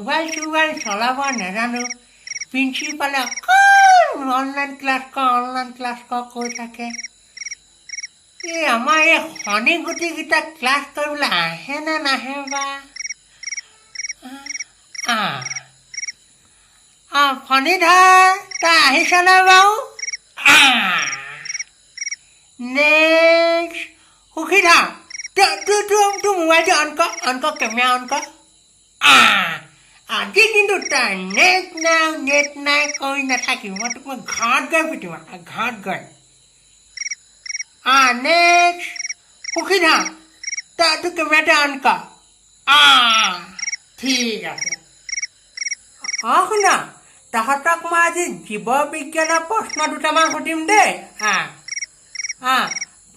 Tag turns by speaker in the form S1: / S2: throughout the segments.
S1: mobile চোবাইল চলাব নাজানো প্ৰিন্সিপালে online class কৈ থাকে এই আমাৰ এই শনি গুটিকেইটা ক্লাছ কৰিবলৈ আহে নে নাহে বা ফণীধৰ তই আহিছনে বাৰু নেক্সট সুখীধৰ তোৰ মোবাইলটো অন কৰ কেমেৰা অন কৰ আজি কিন্তু তই নেট নাই কৰি নাথাকিব মই তোক মই ঘৰত গৈ পিটিম ঘৰত গৈ নেক্সট সুখীধৰ তই তোৰ কেমেৰাটো অন কৰ ঠিক আছে শুন তহঁতক মই আজি জীৱ বিজ্ঞানৰ প্ৰশ্ন দুটামান সুধিম দেই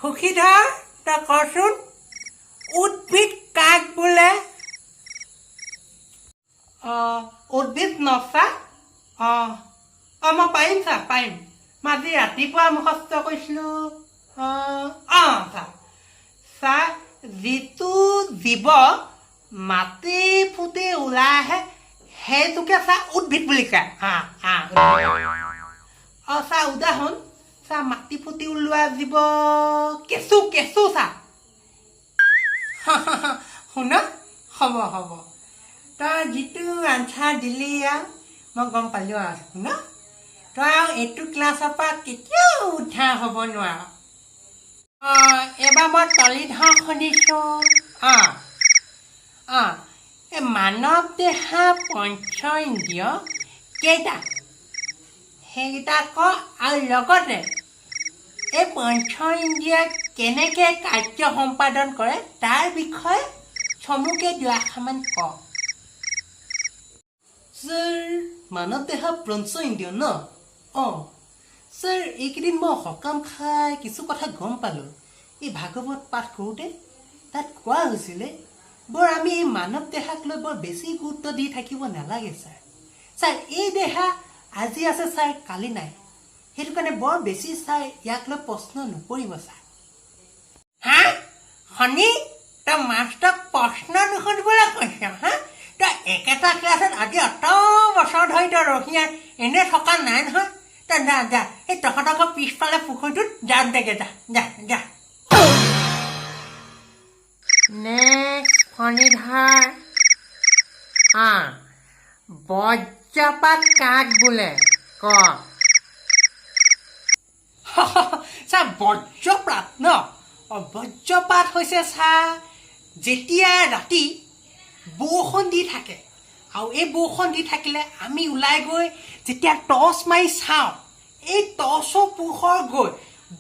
S1: সুখীধৰ তই কচোন উদ্ভিদ কাক বোলে উদ্ভিদ নচা মই পাৰিম পাৰিম মই আজি ৰাতিপুৱা মুখস্থ কৰিছিলোঁ চা যিটো জীৱ মাটি ফুটি ওলাই আহে সেইটোকে চা উদ্ভিদ বুলি কয় চা উদাহৰণ চা মাটি ফুটি ওলোৱা জীৱ কেঁচু চা শুন হ'ব তই যিটো আনচাৰ দিলি মই গম পালোঁ আৰু শুন তই আৰু এইটো ক্লাছৰ পৰা কেতিয়াও উদ্ধাৰ হ'ব নোৱাৰ এইবাৰ মই তলিধৰ শুনিছোঁ এই মানৱ দেহা পঞ্চ ইন্দ্ৰিয় কেইটা সেইকেইটা ক আৰু লগতে এই পঞ্চ ইন্দ্ৰিয় কেনেকৈ কাৰ্য সম্পাদন কৰে তাৰ বিষয়ে চমুকে দুআষাৰমান ক
S2: ছাৰ মানৱ দেহা পঞ্চ ইন্দ্ৰিয় ন ছাৰ এইকেইদিন মই সকাম খাই কিছু কথা গম পালোঁ এই ভাগৱত পাঠ কৰোঁতে তাত কোৱা হৈছিলে বৰ আমি এই মানৱ দেহাক লৈ বৰ বেছি গুৰুত্ব দি থাকিব নালাগে ছাৰ এই দেহা আজি আছে ছাৰ কালি নাই সেইটো কাৰণে বৰ বেছি ছাৰ ইয়াক লৈ প্ৰশ্ন নকৰিব ছাৰ
S1: শনি তই মাষ্টৰক প্ৰশ্ন নুসুধিবলৈ কৈছ তই একেটা ক্লাছত আজি অত বছৰ ধৰি তই ৰহিয়া এনে থকা নাই নহয় তই যা এই তহঁতক পিছফালে পুখুৰীটোত যাম দেগে যা নেক্সট ফণীধৰ বজ্ৰপাত কাক বোলে ক
S2: ছাৰ বজ্ৰপাত ন বজ্ৰপাত হৈছে ছাৰ যেতিয়া ৰাতি বৰষুণ দি থাকে আৰু এই বৰষুণ দি থাকিলে আমি ওলাই গৈ যেতিয়া টৰ্চ মাৰি চাওঁ এই টৰ্চৰ পোহৰ গৈ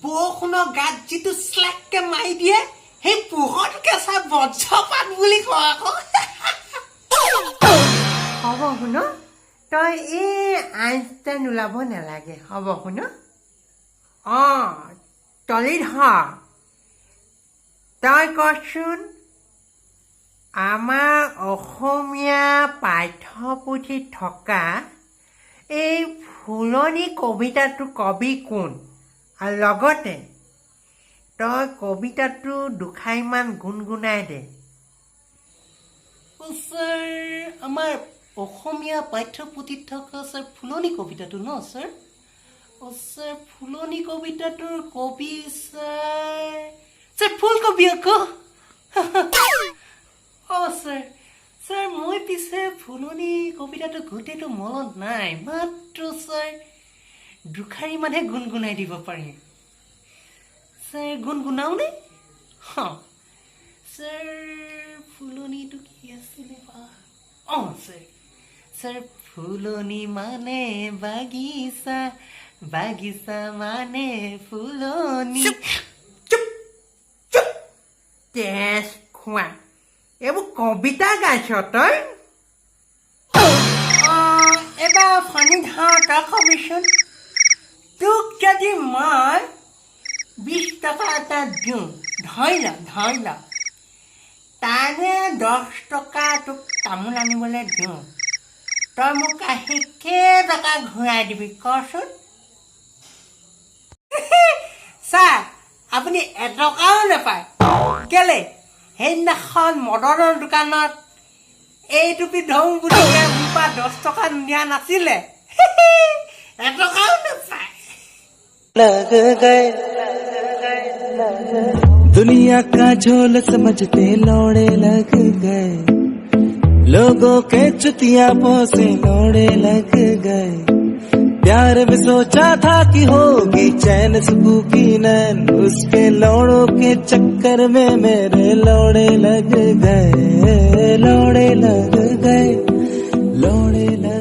S2: বৰষুণৰ গাত যিটো শ্লেককৈ মাৰি দিয়ে সেই পোহৰটোকে ছাৰ বজ্ৰপাত বুলি কয় আকৌ
S1: হ'ব শুন তই এই আইনষ্টাইন ওলাব নালাগে হ'ব শুন তলিধৰ তই কচোন আমাৰ অসমীয়া পাঠ্যপুথিত থকা এই ফুলনি কবিতাটোৰ কবি কোন আৰু লগতে তই কবিতাটো দুখাইমান গুণগুণাই দে
S2: ছাৰ আমাৰ অসমীয়া পাঠ্যপুথিত থকা ছাৰ ফুলনি কবিতাটো ন ছাৰ ছাৰ ফুলনি কবিতাটোৰ কবি ছাৰ ফুলকবি আকৌ ছাৰ মই পিছে ফুলনি কবিতাটো গোটেইটো মনত নাই মাত্ৰ ছাৰ দুখাৰিমানহে গুণগুণাই দিব পাৰিম ছাৰ গুণগুণাওনে ছাৰ ফুলনিটো কি আছিলে ছাৰ ফুলনি মানে বাগিচা বাগিচা মানে ফুলনি
S1: তেজ খোৱা এইবোৰ কবিতা গাইছ তই এইবাৰ ফণীধৰ তই কবিচোন তোক যদি মই 20 টকা এটা দিওঁ ধৰি ল তাৰে 10 টকা তোক তামোল আনিবলৈ দিওঁ তই মোক আহি কেইটকা ঘূৰাই দিবি কচোন
S2: ছাৰ আপুনি এটকাও নাপায় কেলে সেইদিনাখন মদনৰ দোকানত
S1: এইটো পিন্ধং বুলি মোৰ পৰা 10 টকা নিয়া নাছিলে এটকাও নাপায়
S3: लग गए दुनिया का झोल समझते लौड़े लग गए लोगों के चुतिया पोसे लौड़े लग गए प्यार में सोचा था कि होगी चैन सुकून की नैन उसके लौड़ों के चक्कर में मेरे लौड़े लग गए लौड़े लग गए लौड़े लग